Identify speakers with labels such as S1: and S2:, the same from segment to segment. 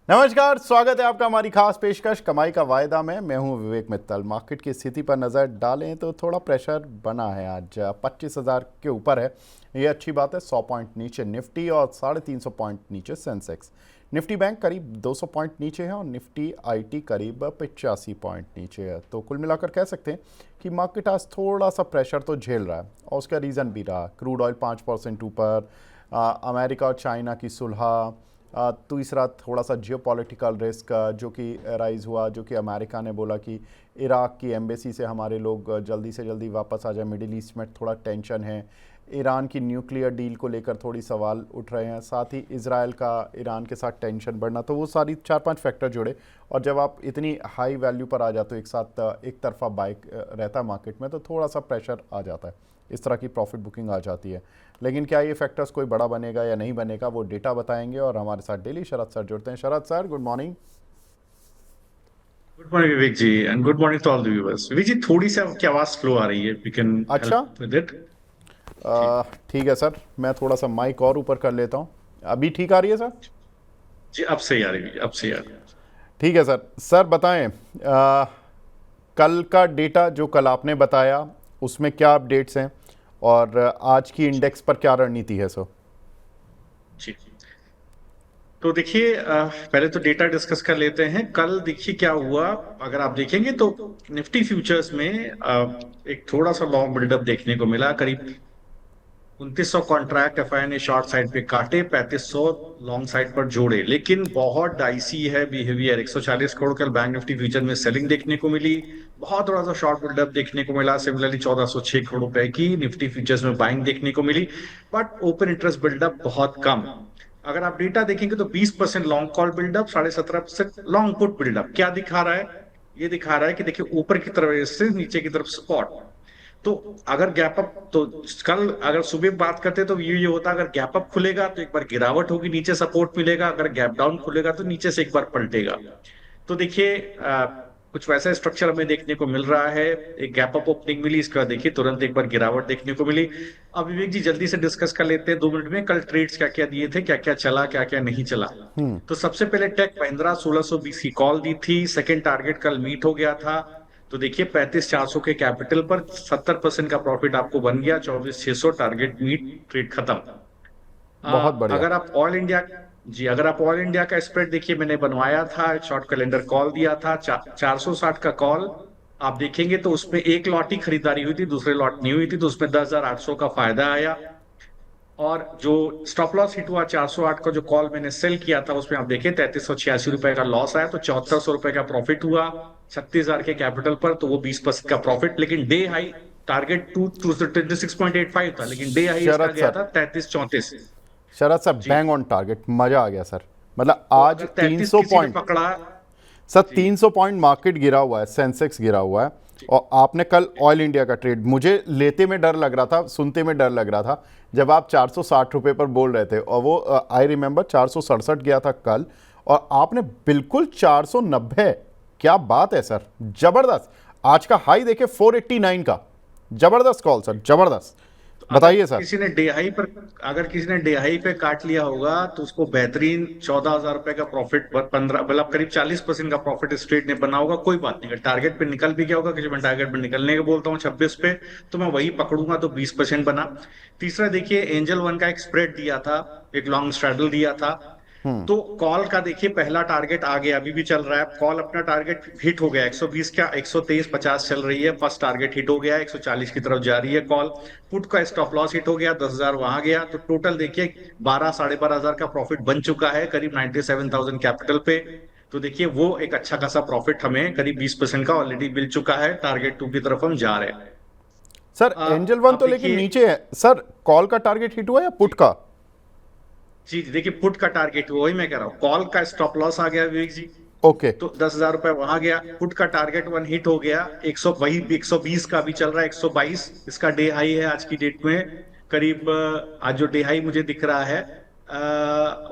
S1: नमस्कार, स्वागत है आपका हमारी खास पेशकश कमाई का वायदा में। मैं हूं विवेक मित्तल। मार्केट की स्थिति पर नज़र डालें तो थोड़ा प्रेशर बना है। आज 25,000 के ऊपर है, ये अच्छी बात है। 100 पॉइंट नीचे निफ्टी और 350 पॉइंट नीचे सेंसेक्स। निफ्टी बैंक करीब 200 पॉइंट नीचे है और निफ्टी आईटी करीब 85 पॉइंट नीचे है। तो कुल मिलाकर कह सकते हैं कि मार्केट आज थोड़ा सा प्रेशर तो झेल रहा है और उसका रीज़न भी रहा। क्रूड ऑयल 5% ऊपर, अमेरिका और चाइना की सुलह, तीसरा थोड़ा सा जियोपॉलिटिकल रिस्क जो कि राइज़ हुआ, जो कि अमेरिका ने बोला कि इराक़ की एम्बेसी से हमारे लोग जल्दी से जल्दी वापस आ जाए। मिडिल ईस्ट में थोड़ा टेंशन है। ईरान की न्यूक्लियर डील को लेकर थोड़ी सवाल उठ रहे हैं। साथ ही इजराइल का ईरान के साथ टेंशन बढ़ना। तो वो सारी 4-5 फैक्टर जुड़े और जब आप इतनी हाई वैल्यू पर आ जाते हो एक साथ, एक तरफा बाइक रहता है मार्केट में, तो थोड़ा सा प्रेशर आ जाता है। इस तरह की प्रॉफिट बुकिंग आ जाती है। लेकिन क्या ये फैक्टर्स कोई बड़ा बनेगा या नहीं बनेगा, वो डेटा बताएंगे। और हमारे साथ डेली शरद सर जुड़ते हैं। Sharad sir, good morning.
S2: Good morning Vivek ji and good morning to all the viewers. Vivek ji, थोड़ी सी आपकी आवाज स्लो आ रही है, वी कैन
S1: अच्छा,
S2: हेल्प विद इट। जी
S1: ठीक है सर, मैं थोड़ा सा माइक और ऊपर कर लेता हूँ। अभी ठीक आ रही है सर?
S2: जी, अब सही आ रही है, अब सही आ रही है।
S1: ठीक है सर। सर बताएं, कल का डेटा जो कल आपने बताया उसमें क्या अपडेट्स हैं और आज की इंडेक्स पर क्या रणनीति है सर?
S2: जी, तो देखिए, पहले तो डेटा डिस्कस कर लेते हैं। कल देखिए क्या हुआ। अगर आप देखेंगे तो निफ्टी फ्यूचर्स में एक थोड़ा सा लॉन्ग बिल्डअप देखने को मिला। करीब 2900 कॉन्ट्रैक्ट एफआई ने शॉर्ट साइड पे काटे, 3500 लॉन्ग साइड पर जोड़े। लेकिन बहुत डाइसी है बिहेवियर। 140 करोड़ कल बैंक निफ्टी फ्यूचर में सेलिंग देखने को मिली। बहुत थोड़ा सा शॉर्ट बिल्डअप देखने को मिला। सिमिलरली 1406 करोड़ रुपए की निफ्टी फ्यूचर्स में बाइंग देखने को मिली। बट ओपन इंटरेस्ट बिल्डअप बहुत कम। अगर आप डेटा देखेंगे तो 20% long call buildup, 17.5% long put buildup. क्या दिखा रहा है? ये दिखा रहा है कि देखिए, ऊपर की तरफ से नीचे की तरफ स्पॉट। तो अगर गैप अप, तो कल अगर सुबह बात करते तो ये होता, अगर गैप अप खुलेगा तो एक बार गिरावट होगी, नीचे सपोर्ट मिलेगा। अगर गैप डाउन खुलेगा तो नीचे से एक बार पलटेगा। तो देखिए, कुछ वैसा स्ट्रक्चर हमें देखने को मिल रहा है। एक गैप अप ओपनिंग मिली, इसका देखिए तुरंत एक बार गिरावट देखने को मिली। अब विवेक जी जल्दी से डिस्कस कर लेते हैं 2 मिनट में, कल ट्रेड्स क्या क्या दिए थे, क्या क्या चला, क्या क्या नहीं चला। तो सबसे पहले टेक महिंद्रा 1620 की कॉल दी थी। सेकंड टारगेट कल मीट हो गया था। तो देखिए 35,400 के कैपिटल पर 70% का प्रॉफिट आपको बन गया। 24,600 टारगेट मीट, ट्रेड खत्म।
S1: बहुत बढ़िया।
S2: अगर आप ऑल इंडिया, जी अगर आप ऑल इंडिया का स्प्रेड देखिए, मैंने बनवाया था, शॉर्ट कैलेंडर कॉल दिया था 460 का कॉल। आप देखेंगे तो उसमें एक लॉट ही खरीदारी हुई थी, दूसरे लॉट नहीं हुई थी, तो उसमें 10,800 का फायदा आया। और जो स्टॉप लॉस हिट हुआ 408 का, जो कॉल मैंने सेल किया था, उसमें आप देखिए 3386 रुपए का लॉस आया, तो 7400 रुपए का प्रॉफिट हुआ। 36,000 के कैपिटल पर, तो वो 20% का प्रॉफिट। लेकिन डे हाई टारगेट टू 26.85 था, लेकिन डे हाई इसका
S1: शरद
S2: गया
S1: सर,
S2: था 3334।
S1: शरद सर,
S2: जी,
S1: बैंग ऑन टारगेट, मज़ा आ गया सर। मतलब
S2: तो
S1: आज
S2: अगर 33
S1: 300
S2: किसी ने
S1: पॉइंट,
S2: पकड़ा।
S1: सर
S2: जी
S1: 300 पॉइंट मार्केट गिरा हुआ है, सेंसेक्स गिरा हुआ है।
S2: जी
S1: और आपने कल
S2: जी
S1: ऑयल इंडिया का ट्रेड, मुझे लेते में डर लग रहा था, सुनते में डर लग रहा था जब आप 460 रुपये पर बोल रहे थे। और वो आई रिमेंबर 467 गया था कल, और आपने बिल्कुल 490। क्या बात है सर, ज़बरदस्त। आज का हाई देखे 489 का। ज़बरदस्त कॉल सर, ज़बरदस्त।
S2: तो
S1: बताइए सर।
S2: अगर किसी ने डेहाई पे काट लिया होगा तो उसको बेहतरीन 14,000 रुपए का प्रॉफिट, 15 मतलब करीब 40% का प्रॉफिट इस ट्रेड ने बना होगा। कोई बात नहीं, अगर टारगेट पे निकल भी गया होगा, किसी मैं टारगेट पे निकलने का बोलता हूँ 26 पे, तो मैं वही पकड़ूंगा, तो 20% बना। तीसरा देखिए, एंजल वन का एक स्प्रेड दिया था, एक लॉन्ग स्ट्रैडल दिया था। तो कॉल का देखिए पहला टारगेट आ गया, अभी भी चल रहा है। कॉल अपना टारगेट हिट हो गया, 120 का 123.50 चल रही है। फर्स्ट टारगेट हिट हो गया, 140 की तरफ जा रही है कॉल। पुट का स्टॉप लॉस हिट हो गया, 10,000 वहां गया। तो टोटल देखिए 12 साढ़े 12 हजार का प्रॉफिट बन चुका है, करीब 97,000 कैपिटल पे। तो देखिए वो एक अच्छा खासा प्रॉफिट हमें करीब 20% का ऑलरेडी मिल चुका है। टारगेट टू की तरफ हम जा रहे हैं।
S1: सर एंजल वन
S2: आप
S1: तो लेकिन
S2: देखिए,
S1: नीचे है सर। कॉल का टारगेट हिट हुआ या पुट का?
S2: जी देखिए पुट का टारगेट, वही मैं कह रहा हूँ, कॉल का स्टॉप लॉस आ गया विवेक जी।
S1: ओके।
S2: तो 10,000 रुपए वहां गया। पुट का टारगेट वन हिट हो गया। 100 वही 120 का भी चल रहा है, 122 इसका डे हाई है आज की डेट में। करीब आज जो डे हाई मुझे दिख रहा है,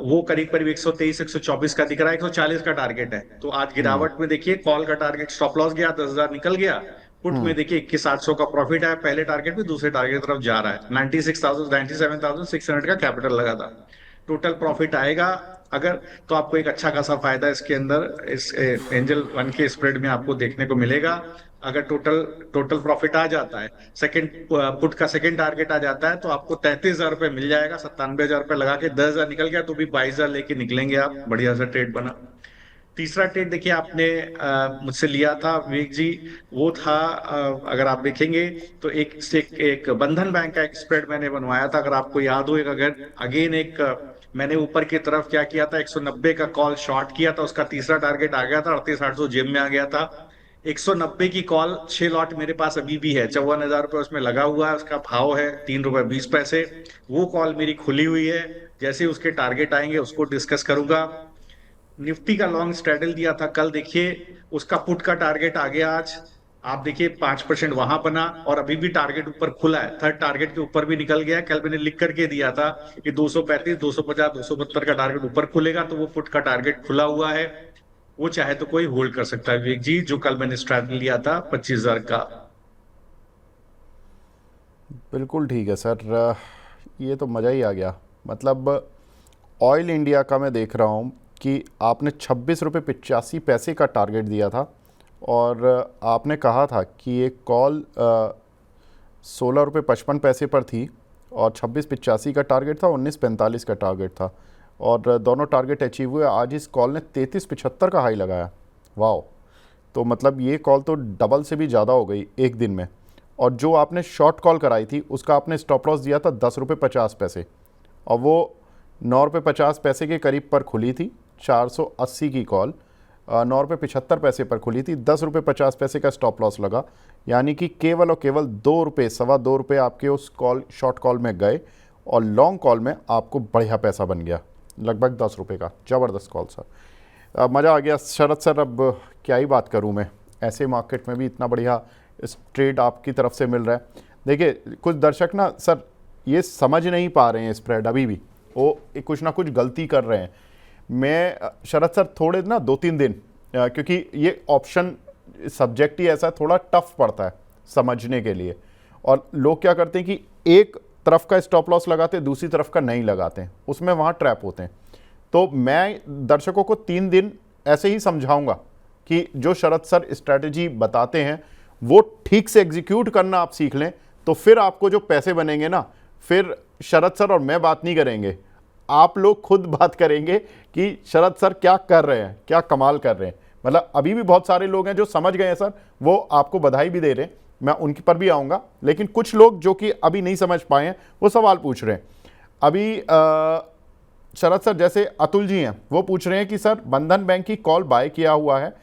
S2: वो करीब करीब 123 124 का दिख रहा है। 140 का टारगेट है। तो आज गिरावट में देखिए, कॉल का टारगेट स्टॉप लॉस गया, 10,000 निकल गया। पुट में देखिए 21,800 का प्रॉफिट है। पहले टारगेट में दूसरे टारगेट की तरफ जा रहा है। 96,000 97,600 का कैपिटल लगा था। टोटल प्रॉफिट आएगा अगर तो आपको एक अच्छा खासा फायदा इसके अंदर इस एंजल वन के स्प्रेड में आपको देखने को मिलेगा। अगर टोटल टोटल प्रॉफिट आ जाता है, सेकंड पुट का सेकंड टारगेट आ जाता है, तो आपको 33,000 रुपये मिल जाएगा। 97,000 रुपये लगा के 10,000 निकल गया तो भी 22,000 लेके निकलेंगे आप, बढ़िया सा ट्रेड बना। तीसरा ट्रेड देखिए आपने मुझसे लिया था विवेक जी, वो था अगर आप देखेंगे तो एक बंधन बैंक का एक स्प्रेड मैंने बनवाया था, अगर आपको याद हो। एक अगर अगेन एक मैंने ऊपर की तरफ क्या किया था, 190 का कॉल शॉर्ट किया था, उसका तीसरा टारगेट आ गया था, 38,800 जेब में आ गया था। 190 की कॉल 6 लॉट मेरे पास अभी भी है, 54,000 रुपये उसमें लगा हुआ है, उसका भाव है 3 रुपए 20 पैसे। वो कॉल मेरी खुली हुई है, जैसे उसके टारगेट आएंगे उसको डिस्कस करूंगा। निफ्टी का लॉन्ग स्ट्रेडल दिया था कल, देखिए उसका पुट का टारगेट आ गया आज। आप देखिए 5% वहां बना और अभी भी टारगेट ऊपर खुला है, थर्ड टारगेट के ऊपर भी निकल गया। कल मैंने लिख करके दिया था कि 235, 250, 272 का टारगेट ऊपर खुलेगा, तो वो पुट का टारगेट खुला हुआ है। वो चाहे तो कोई होल्ड कर सकता है विवेक जी, जो कल मैंने स्ट्रेटल लिया था 25,000 का।
S1: बिल्कुल ठीक है सर। ये तो मज़ा ही आ गया। मतलब ऑयल इंडिया का मैं देख रहा हूँ कि आपने 26 रुपये 85 पैसे का टारगेट दिया था और आपने कहा था कि ये कॉल 16 रुपये 55 पैसे पर थी और 26 85 का टारगेट था, 19 45 का टारगेट था और दोनों टारगेट अचीव हुए। आज इस कॉल ने 33 75 का हाई लगाया। वाह! तो मतलब ये कॉल तो डबल से भी ज़्यादा हो गई एक दिन में। और जो आपने शॉर्ट कॉल कराई थी उसका आपने स्टॉप लॉस दिया था 10 रुपये 50 पैसे और वो 9 रुपये 50 पैसे के करीब पर खुली थी। 480 की कॉल 9 रुपये 75 पैसे पर खुली थी, 10 रुपये 50 पैसे का स्टॉप लॉस लगा। यानी कि केवल और केवल 2 रुपये, सवा 2 रुपये आपके उस कॉल शॉर्ट कॉल में गए और लॉन्ग कॉल में आपको बढ़िया पैसा बन गया, लगभग 10 रुपये का। ज़बरदस्त कॉल सर, मज़ा आ गया। शरद सर अब क्या ही बात करूं मैं, ऐसे मार्केट में भी इतना बढ़िया ट्रेड आपकी तरफ से मिल रहा है। देखिए कुछ दर्शक ना सर ये समझ नहीं पा रहे हैं स्प्रेड, अभी भी वो कुछ ना कुछ गलती कर रहे हैं। मैं शरद सर थोड़े ना 2-3 दिन, क्योंकि ये ऑप्शन सब्जेक्ट ही ऐसा थोड़ा टफ पड़ता है समझने के लिए और लोग क्या करते हैं कि एक तरफ का स्टॉप लॉस लगाते हैं, दूसरी तरफ का नहीं लगाते हैं, उसमें वहाँ ट्रैप होते हैं। तो मैं दर्शकों को 3 दिन ऐसे ही समझाऊंगा कि जो शरद सर स्ट्रैटेजी बताते हैं वो ठीक से एग्जीक्यूट करना आप सीख लें, तो फिर आपको जो पैसे बनेंगे ना, फिर शरद सर और मैं बात नहीं करेंगे, आप लोग खुद बात करेंगे कि शरद सर क्या कर रहे हैं, क्या कमाल कर रहे हैं। मतलब अभी भी बहुत सारे लोग हैं जो समझ गए हैं सर, वो आपको बधाई भी दे रहे हैं, मैं उनकी पर भी आऊँगा। लेकिन कुछ लोग जो कि अभी नहीं समझ पाए हैं वो सवाल पूछ रहे हैं। अभी शरद सर जैसे अतुल जी हैं वो पूछ रहे हैं कि सर बंधन बैंक की कॉल बाय किया हुआ है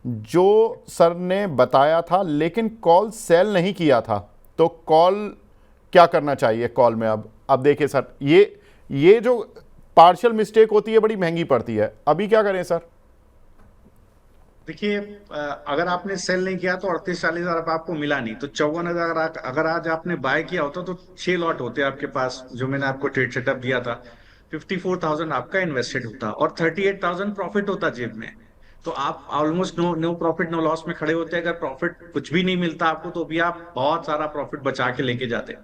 S1: जो सर ने बताया था, लेकिन कॉल सेल नहीं किया था, तो कॉल क्या करना चाहिए कॉल में। अब देखिए सर ये जो पार्शियल मिस्टेक होती है बड़ी महंगी पड़ती है, अभी क्या करें सर।
S2: देखिए अगर आपने सेल नहीं किया तो 38-40 हजार आपको मिला नहीं, तो 54,000 अगर आज आपने बाय किया होता तो 6 लॉट होते आपके पास, जो मैंने आपको ट्रेड सेटअप दिया था। 54,000 आपका इन्वेस्टेड होता और 38,000 प्रॉफिट होता जेब में। तो आप almost no no profit no loss में खड़े होते। अगर प्रॉफिट कुछ भी नहीं मिलता आपको तो भी आप बहुत सारा प्रॉफिट बचा के लेके जाते।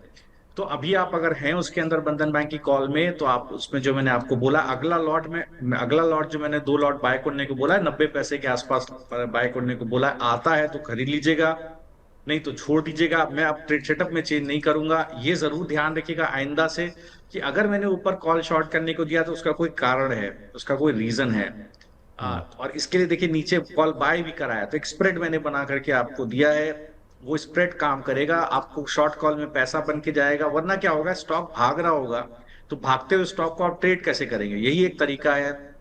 S2: तो अभी आप अगर हैं उसके अंदर बंधन बैंक की कॉल में, तो आप उसमें जो मैंने आपको बोला अगला लॉट जो मैंने 2 लॉट बाय करने को बोला है 90 पैसे के आसपास बाय करने को बोला है, आता है तो खरीद लीजिएगा, नहीं तो छोड़ दीजिएगा। मैं अब ट्रेड सेटअप में चेंज नहीं करूंगा। ये जरूर ध्यान रखिएगा आइंदा से कि अगर मैंने ऊपर कॉल शॉर्ट करने को दिया तो उसका कोई कारण है, उसका कोई रीजन है। और इसके लिए देखिए नीचे कॉल बाय भी कराया तो एक स्प्रेड मैंने बना करके आपको दिया है, वो स्प्रेड काम करेगा, आपको शॉर्ट कॉल में पैसा बन के जाएगा। वरना क्या होगा, स्टॉक भाग रहा होगा तो भागते हुए स्टॉक को आप ट्रेड कैसे करेंगे। यही एक तरीका है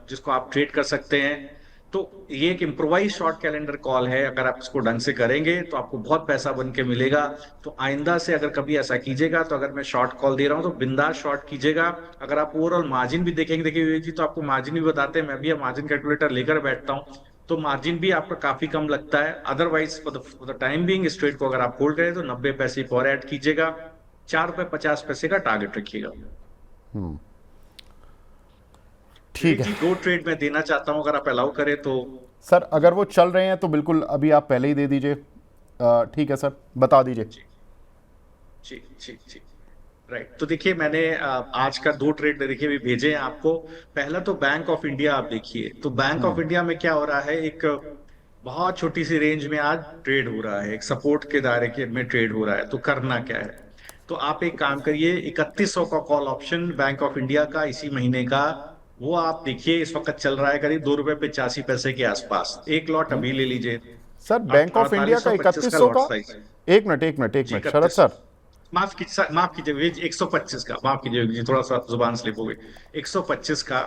S2: जिसको आप ट्रेड कर सकते हैं। तो ये एक इम्प्रोवाइज शॉर्ट कैलेंडर कॉल है, अगर आप इसको ढंग से करेंगे तो आपको बहुत पैसा बन के मिलेगा। तो आइंदा से अगर कभी ऐसा कीजिएगा तो अगर मैं शॉर्ट कॉल दे रहा हूं तो बिंदास शॉर्ट कीजिएगा। अगर आप ओवरऑल मार्जिन भी देखेंगे, देखिए विवेक जी तो आपको मार्जिन भी बताते हैं, मैं भी मार्जिन कैलकुलेटर लेकर बैठता हूँ, तो मार्जिन भी आपका काफी कम लगता है। Otherwise for the time being इस ट्रेड को अगर आप होल्ड करें तो 90 पैसे और ऐड कीजिएगा, 4 रुपए 50 पैसे का टारगेट रखिएगा।
S1: ठीक
S2: विवेक
S1: है
S2: जी 2 ट्रेड मैं देना चाहता हूं, अगर आप अलाउ करें तो।
S1: सर, अगर वो चल रहे हैं तो बिल्कुल अभी आप पहले ही दे दीजिए। ठीक है सर, बता दीजिए।
S2: जी जी जी जी। राइट। तो देखिए मैंने आज का दो ट्रेड देखिए भी भेजे हैं आपको। पहला तो बैंक ऑफ इंडिया आप देखिए, तो बैंक ऑफ इंडिया में क्या हो रहा है, एक बहुत छोटी सी रेंज में आज ट्रेड हो रहा है, एक सपोर्ट के दायरे के में ट्रेड हो रहा है। तो करना क्या है, तो आप एक काम करिए, 3100 का call option bank of India का इसी महीने का, वो आप देखिए इस वक्त चल रहा है करीब 2 रुपए 85 पैसे के आसपास। एक लॉट अभी ले लीजिए।
S1: सर बैंक ऑफ इंडिया का
S2: 4825 का
S1: 3100
S2: लॉट
S1: का,
S2: साइज।
S1: एक मिनट एक मिनट एक
S2: जी
S1: मिनट शरद
S2: 31,
S1: सर।
S2: माफ कीजिए 125 का, माफ कीजिए जी, थोड़ा सा जुबान स्लिप हो गई। 125 का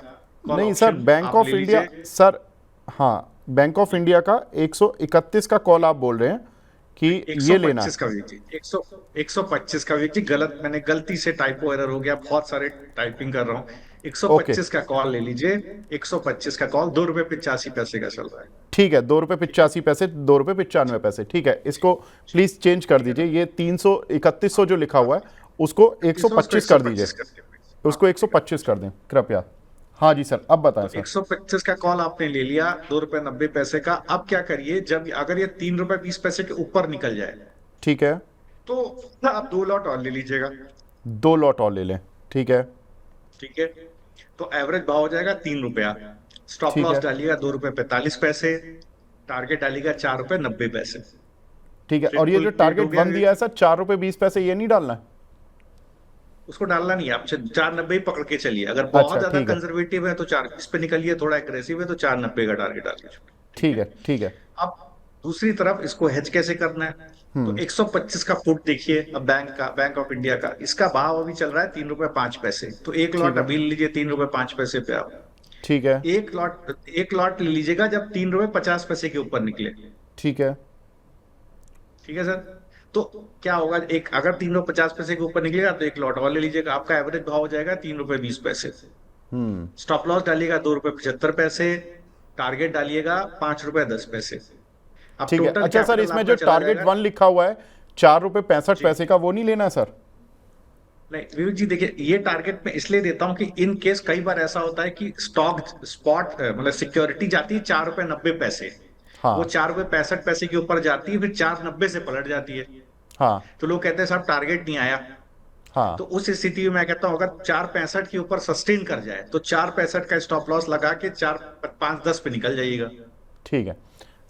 S2: कॉल
S1: नहीं सर,
S2: ऑप्शन
S1: बैंक
S2: आप
S1: ऑफ
S2: ले
S1: इंडिया
S2: लीजिए।
S1: सर, हाँ बैंक ऑफ इंडिया का 131 का कॉल आप बोल रहे हैं कि ये लेना
S2: 125
S1: है।
S2: का वीक जी, 125 का वीक जी, गलत मैंने गलती से टाइपो एरर हो गया, बहुत सारे टाइपिंग कर रहा हूँ।
S1: ओके
S2: 125 का कॉल ले लीजिए। 125 का कॉल 2 रुपए 85 पैसे का चल रहा है।
S1: ठीक है, 2 रुपये 85 पैसे, 2 रुपये 95 पैसे, ठीक है, इसको प्लीज चेंज कर
S2: ठीक है
S1: दीजिए।
S2: ना।
S1: ये 331 जो लिखा हुआ है उसको
S2: 31 उसको
S1: 125 कर दीजिए,
S2: 125 करके, हाँ
S1: उसको
S2: ठीक है।
S1: 125 कर दें कृपया। हाँ जी सर, अब बताएं
S2: तो
S1: सर।
S2: 125 का कॉल आपने ले लिया 2 रुपए 90 पैसे का। अब क्या करिए, जब अगर ये 3 रुपए 20 पैसे के ऊपर निकल जाए,
S1: ठीक है,
S2: तो आप 2 लॉट और ले लीजिएगा।
S1: 2 लॉट और ले लें, ठीक है।
S2: ठीक है। तो एवरेज भाव हो जाएगा 3 रुपया। स्टॉप
S1: ठीक
S2: लॉस
S1: है,
S2: डालिएगा 2 रुपए 45 पैसे। टारगेट डालिएगा 4 रुपए 90 पैसे।
S1: ठीक है, और ये
S2: सिंपल
S1: जो
S2: ट्रेड हो
S1: टारगेट
S2: गया
S1: वन
S2: विवेक
S1: दिया है
S2: जी।
S1: सर 4 रुपये 20 पैसे, ये नहीं डालना है?
S2: उसको डालना नहीं है आप, 4.90 ही पकड़ के चलिए। अगर बहुत
S1: अच्छा
S2: ज्यादा
S1: ठीक है,
S2: कंजर्वेटिव है तो 4 पे निकलिए, थोड़ा एग्रेसिव है तो 4.90 का टारगेट डालिए। ठीक
S1: ठीक
S2: है।
S1: है, ठीक है।
S2: अब दूसरी तरफ इसको हेज कैसे करना है, तो 125 का पुट देखिए, अब बैंक ऑफ इंडिया का, इसका भाव अभी चल रहा है 3 रुपए 5 पैसे। तो एक
S1: ठीक
S2: लॉट
S1: है,
S2: अभी ले लीजिए 3 रुपए 5 पैसे पे आप।
S1: ठीक है,
S2: एक लॉट ले लीजिएगा जब 3 रुपए 50 पैसे के ऊपर निकले।
S1: ठीक है,
S2: ठीक है सर। तो क्या होगा, एक अगर 3 रुपए 50 पैसे के ऊपर निकलेगा तो एक लॉट और ले लीजिएगा, आपका एवरेज भाव हो जाएगा 3 रुपए 20 पैसे।
S1: हम्म,
S2: स्टॉप लॉस डालिएगा 2 रुपए 75 पैसे। टारगेट डालिएगा 5 रुपए 10 पैसे। अब
S1: ठीक है।
S2: टोटल
S1: अच्छा सर,
S2: कैपिटल
S1: इसमें
S2: आपका
S1: जो
S2: चला
S1: टारगेट
S2: जाएगा।
S1: वन लिखा हुआ है 4 रुपये 65
S2: जी
S1: पैसे का, वो नहीं लेना है सर?
S2: नहीं विवेक जी, देखिए ये टारगेट मैं इसलिए देता हूं कि इन केस कई बार ऐसा होता है कि स्टॉक स्पॉट मतलब सिक्योरिटी जाती है 4 रुपए 90 पैसे, वो
S1: हाँ,
S2: 4 रुपए 65 पैसे के ऊपर जाती है, फिर 4.90 से पलट जाती है।
S1: हाँ,
S2: तो लोग कहते हैं साहब टारगेट नहीं आया।
S1: हाँ,
S2: तो उस स्थिति में मैं कहता हूं अगर 4.65 के ऊपर सस्टेन कर जाए तो 4.65 का स्टॉप लॉस लगा के 4.5-10 पे निकल जाइएगा।
S1: ठीक है।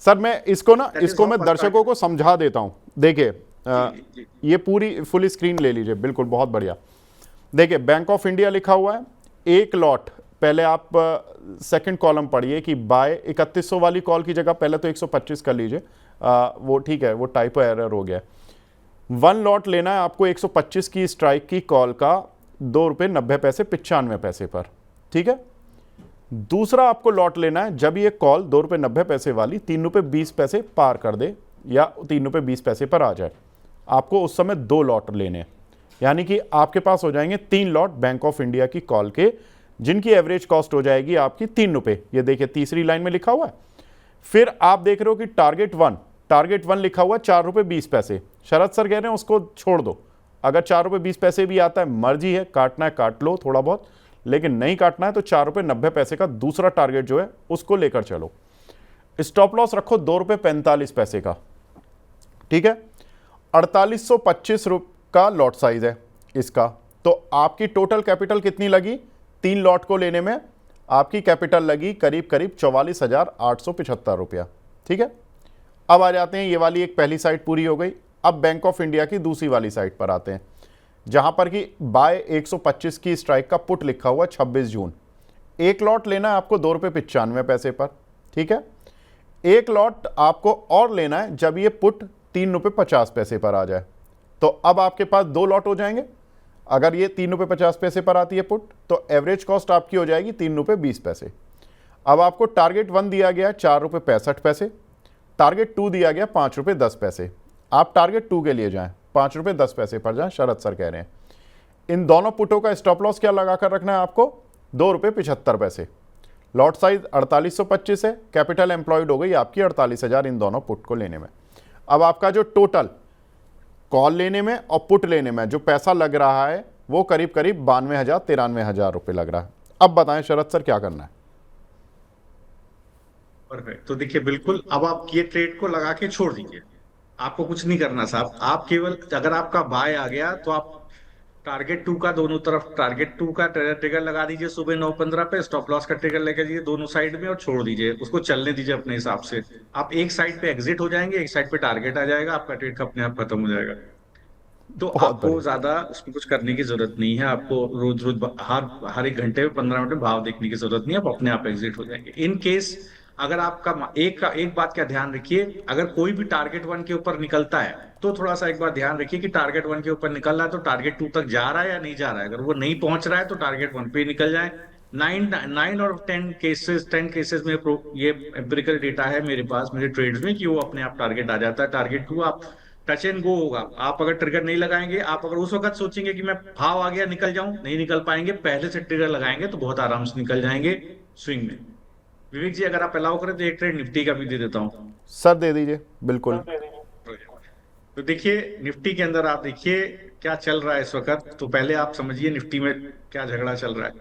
S1: सर मैं इसको ना,
S2: दैट इज
S1: इसको
S2: हाउ
S1: मैं
S2: फर्स्ट
S1: दर्शकों को
S2: टारगेट।
S1: समझा देता हूँ। देखिए
S2: जी जी जी।
S1: ये पूरी फुल स्क्रीन ले लीजिए, बिल्कुल बहुत बढ़िया। देखिए बैंक ऑफ इंडिया लिखा हुआ है, एक लॉट, पहले आप सेकंड कॉलम पढ़िए कि बाय 3100 वाली कॉल की जगह पहले तो 125 कर लीजिए, वो ठीक है, वो टाइपो एरर हो गया। वन लॉट लेना है आपको 125 की स्ट्राइक की कॉल का 2 रुपये 90 पैसे 95 पैसे पर, ठीक है। दूसरा आपको लॉट लेना है जब ये कॉल 2 रुपये 90 पैसे वाली 3 रुपये 20 पैसे पार कर दे या 3 रुपये 20 पैसे पर आ जाए, आपको उस समय 2 लॉट लेने हैं। यानी कि आपके पास हो जाएंगे 3 लॉट बैंक ऑफ इंडिया की कॉल के, जिनकी एवरेज कॉस्ट हो जाएगी आपकी 3 रुपये। ये देखिए तीसरी लाइन में लिखा हुआ है। फिर आप देख रहे हो कि टारगेट वन लिखा हुआ 4 रुपये 20 पैसे। शरद सर कह रहे हैं उसको छोड़ दो, अगर 4 रुपये 20 पैसे भी आता है मर्जी है, काटना है काट लो थोड़ा बहुत, लेकिन नहीं काटना है तो 4 रुपये 90 पैसे का दूसरा टारगेट जो है उसको लेकर चलो। स्टॉप लॉस रखो 2 रुपये 45 पैसे का, ठीक है। 4825 का लॉट साइज है इसका। तो आपकी टोटल कैपिटल कितनी लगी 3 लॉट को लेने में? आपकी कैपिटल लगी करीब करीब 44,875 रुपया, ठीक है। अब आ जाते हैं, ये वाली एक पहली साइड पूरी हो गई। अब बैंक ऑफ इंडिया की दूसरी वाली साइड पर आते हैं, जहां पर कि बाय 125 की स्ट्राइक का पुट लिखा हुआ 26 जून। एक लॉट लेना है आपको 2 रुपये 95 पैसे पर, ठीक है। एक लॉट आपको और लेना है जब ये पुट 3 रुपये 50 पैसे पर आ जाए। तो अब आपके पास 2 लॉट हो जाएंगे। अगर ये 3 रुपये 50 पैसे पर आती है पुट, तो एवरेज कॉस्ट आपकी हो जाएगी 3 रुपये 20 पैसे। अब आपको टारगेट वन दिया गया 4 रुपये 65 पैसे, टारगेट टू दिया गया 5 रुपये 10 पैसे। आप टारगेट टू के लिए जाएं, 5 रुपये 10 पैसे पर जाएं, शरद सर कह रहे हैं। इन दोनों पुटों का स्टॉप लॉस क्या लगा कर रखना है आपको? 2 रुपये 75 पैसे। लॉट साइज 4825 है, कैपिटल एम्प्लॉयड हो गई आपकी 48,000 इन दोनों पुट को लेने में। अब आपका जो टोटल कॉल लेने में और पुट लेने में जो पैसा लग रहा है वो करीब करीब 92,000-93,000 रुपये लग रहा है। अब बताएं शरद सर क्या करना है?
S2: परफेक्ट। तो देखिए बिल्कुल, अब आप ये ट्रेड को लगा के छोड़ दीजिए, आपको कुछ नहीं करना साहब। आप केवल अगर आपका बाय आ गया तो आप टारगेट 2 का दोनों तरफ, टारगेट 2 का ट्रिगर लगा दीजिए सुबह 9:15 पे, स्टॉप लॉस का ट्रिगर लेकर दीजिए दोनों साइड में और छोड़ दीजिए उसको चलने दीजिए अपने हिसाब से। आप एक साइड पे एग्जिट हो जाएंगे, एक साइड पे टारगेट आ जाएगा, आपका ट्रेड अपने आप खत्म हो जाएगा। तो
S1: बहुत
S2: आपको
S1: बढ़िया।
S2: ज्यादा उसमें कुछ करने की जरूरत नहीं है, आपको रोज रोज हर हर एक घंटे में 15 मिनट में भाव देखने की जरूरत नहीं है, आप अपने आप एग्जिट हो जाएंगे। इन केस अगर आपका एक बात का ध्यान रखिए, अगर कोई भी टारगेट 1 के ऊपर निकलता है तो थोड़ा सा एक बार ध्यान रखिए कि टारगेट 1 के ऊपर निकल रहा है तो टारगेट 2 तक जा रहा है या नहीं जा रहा है। अगर वो नहीं पहुंच रहा है तो टारगेट 1 पे ही निकल जाए। 9 और 10 केसेस में ये एम्पिरिकल डेटा है मेरे पास मेरे ट्रेड्स में कि वो अपने आप टारगेट आ जाता है। टारगेट 2 आप टच एंड गो होगा, आप अगर ट्रिगर नहीं लगाएंगे, आप अगर उस वक्त सोचेंगे कि मैं भाव आ गया निकल जाऊं, नहीं निकल पाएंगे। पहले से ट्रिगर लगाएंगे तो बहुत आराम से निकल जाएंगे स्विंग में। विवेक जी, अगर आप अलाउ करें तो एक ट्रेड निफ्टी का भी दे देता हूं।
S1: सर दे दीजिए, बिल्कुल।
S2: तो देखिए निफ्टी के अंदर आप देखिए क्या चल रहा है इस वक्त। तो पहले आप समझिए निफ्टी में क्या झगड़ा चल रहा है।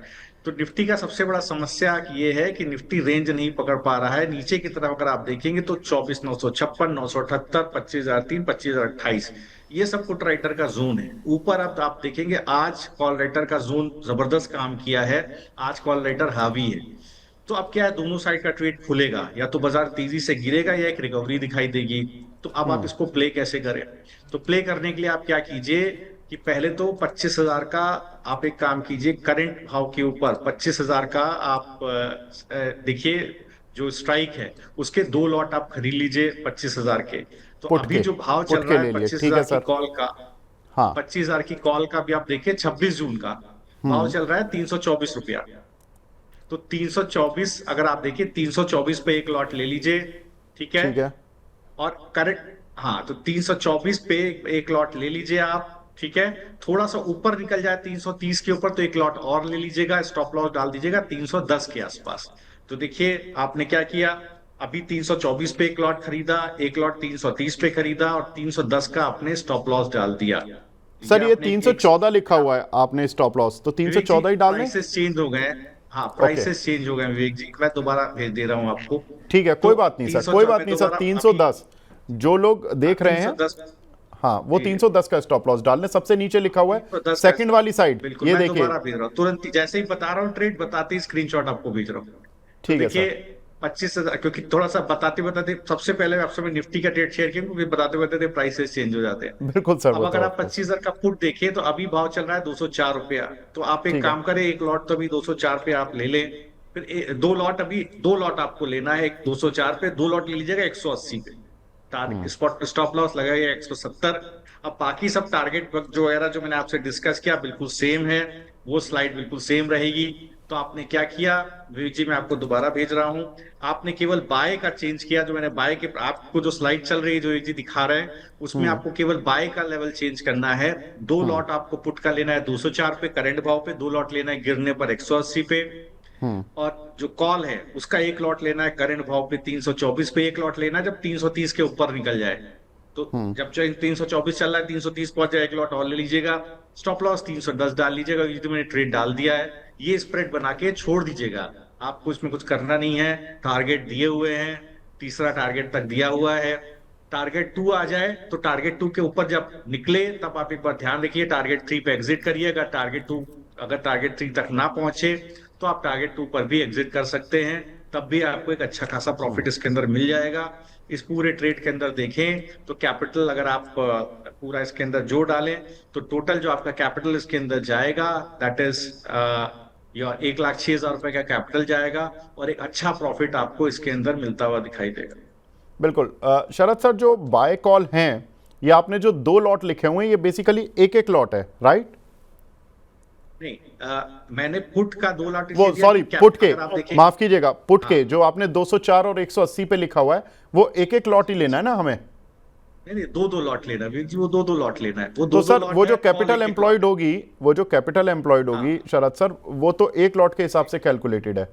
S2: तो निफ्टी का सबसे बड़ा समस्या ये है कि निफ्टी रेंज नहीं पकड़ पा रहा है। नीचे की तरफ अगर आप देखेंगे तो 24,956, 978, 25,003, 25,028, ये सब पुट राइटर का जोन है। ऊपर अब आप देखेंगे आज कॉल राइटर का जोन जबरदस्त काम किया है, आज कॉल राइटर हावी है। तो अब क्या है, दोनों साइड का ट्रेड खुलेगा, या तो बाजार तेजी से गिरेगा या एक रिकवरी दिखाई देगी। तो अब आप इसको प्ले कैसे करें? तो प्ले करने के लिए आप क्या कीजिए कि पहले तो 25,000 का आप एक काम कीजिए, करंट भाव के ऊपर 25,000 का आप देखिए जो स्ट्राइक है उसके 2 लॉट आप खरीद लीजिए 25,000 के। तो
S1: पुट
S2: अभी
S1: के,
S2: जो भाव चल
S1: पुट के
S2: रहा है
S1: ले लिए, ठीक है
S2: 25,000 की
S1: सर।
S2: कॉल का,
S1: हाँ।
S2: 25,000 की कॉल का भी आप देखिए 26 जून का भाव चल रहा है 324 रुपया। तो 324 अगर आप देखिए 324 पे एक लॉट ले लीजिए, ठीक है।
S1: ठीक है।
S2: और करेक्ट, हाँ, तो 324 पे एक लॉट ले लीजिए आप, ठीक है। थोड़ा सा ऊपर निकल जाए 330 के ऊपर तो एक लॉट और ले लीजिएगा, स्टॉप लॉस डाल दीजिएगा 310 के आसपास। तो देखिए आपने क्या किया, अभी 324 पे एक लॉट खरीदा, एक लॉट 330 पे खरीदा और 310 का आपने स्टॉप लॉस डाल दिया। ये
S1: सर ये
S2: आपने एक
S1: 314 लिखा हुआ है आपने स्टॉप लॉस, तो
S2: विवेक जी
S1: 314 ही डाल दें?
S2: प्राइसेस चेंज हो गए। हाँ,
S1: ओके,
S2: प्राइसेस चेंज हो गए विवेक जी, मैं दोबारा भेज दे रहा हूँ आपको।
S1: ठीक है,
S2: तो
S1: कोई बात नहीं सर, कोई
S2: 314
S1: बात
S2: में
S1: नहीं सर।
S2: दोबारा अभी
S1: 310 जो लोग देख रहे हैं,
S2: 310,
S1: हाँ, वो
S2: ठीक है,
S1: 310 का स्टॉप लॉस डाल लें। सबसे नीचे लिखा हुआ है
S2: 310 का,
S1: सेकंड वाली साइड,
S2: बिल्कुल
S1: ये
S2: मैं
S1: देखिए।
S2: दोबारा भेज रहा हूँ तुरंत ही, जैसे ही बता रहा हूँ ट्रेड बताते ही स्क्रीनशॉट आपको भेज रहा हूँ। तो
S1: ठीक है
S2: देखिए
S1: सर।
S2: 25,000, क्योंकि थोड़ा सा बताते बताते सबसे पहले आपसे मैं निफ्टी का ट्रेड शेयर किया क्योंकि बताते बताते प्राइसेस चेंज हो जाते हैं।
S1: बिल्कुल सर,
S2: अब
S1: वो तो
S2: अगर आप
S1: ऑफकोर्स।
S2: 25,000 का पुट देखिए तो अभी भाव चल रहा है 204 रुपया। तो आप एक
S1: ठीक है।
S2: काम करें, एक लॉट तो अभी 204 पे आप ले लें, फिर दो लॉट, अभी 2 लॉट आपको लेना है, एक 204 पे 2 लॉट ले लीजिएगा 180 पे। स्पॉट स्टॉप लॉस लगाइए 170। अब बाकी सब टारगेट जो वगैरह जो मैंने आपसे डिस्कस किया बिल्कुल सेम है, वो स्लाइड बिल्कुल सेम रहेगी। तो आपने क्या किया विवेक जी, मैं आपको दोबारा भेज रहा हूं। आपने केवल बाय का चेंज किया, जो मैंने बाय के आपको जो स्लाइड चल रही है जो विवेक जी दिखा रहे हैं उसमें आपको केवल बाय का लेवल चेंज करना है। 2 लॉट आपको पुट का लेना है 204 पे करंट भाव पे, 2 लॉट लेना है गिरने पर 180 पे। और जो कॉल है उसका एक लॉट लेना है करंट भाव पे 324 पे, एक लॉट लेना है जब 330 के ऊपर निकल जाए। तो जब 324 चल रहा है 330 पहुंच जाए एक लॉट और ले लीजिएगा, स्टॉप लॉस 310 डाल लीजिएगा। ये तो मैंने ट्रेड डाल दिया है, ये स्प्रेड बना के छोड़ दीजिएगा। आपको इसमें कुछ करना नहीं है, टारगेट दिए हुए हैं, तीसरा टारगेट तक दिया हुआ है। टारगेट 2 आ जाए तो टारगेट 2 के ऊपर जब निकले तब आप एक बार ध्यान रखिए टारगेट 3 पे एग्जिट करिएगा। अगर टारगेट 3 तक ना पहुंचे तो आप टारगेट 2 पर भी एग्जिट कर सकते हैं, तब भी आपको एक अच्छा खासा प्रॉफिट इसके अंदर मिल जाएगा। इस पूरे ट्रेड के अंदर देखें तो कैपिटल अगर आप पूरा इसके अंदर जोड़ डालें तो टोटल जो आपका कैपिटल इसके अंदर जाएगा दैट इज या 1,06,000 रुपए का कैपिटल जाएगा और एक अच्छा प्रॉफिट आपको इसके अंदर मिलता हुआ दिखाई देगा।
S1: बिल्कुल। शरद सर, जो बाय कॉल हैं, ये आपने जो 2 लॉट लिखे हुए हैं, ये बेसिकली एक एक लॉट है, राइट?
S2: नहीं, मैंने पुट का 2 लॉट
S1: वो सॉरी, पुट के, माफ कीजिएगा, पुट के
S2: हाँ,
S1: जो आपने 204 और 180 पे लिखा हुआ है, वो एक एक लॉट ही लेना है ना हमें?
S2: नहीं 2 लॉट लेना है जी, वो 2 लॉट लेना है, वो
S1: तो
S2: 2
S1: सर
S2: लॉट
S1: वो जो
S2: है,
S1: कैपिटल एम्प्लॉयड होगी, वो जो कैपिटल एम्प्लॉयड होगी
S2: हाँ,
S1: शरद सर, वो तो एक लॉट के हिसाब से कैलकुलेटेड है।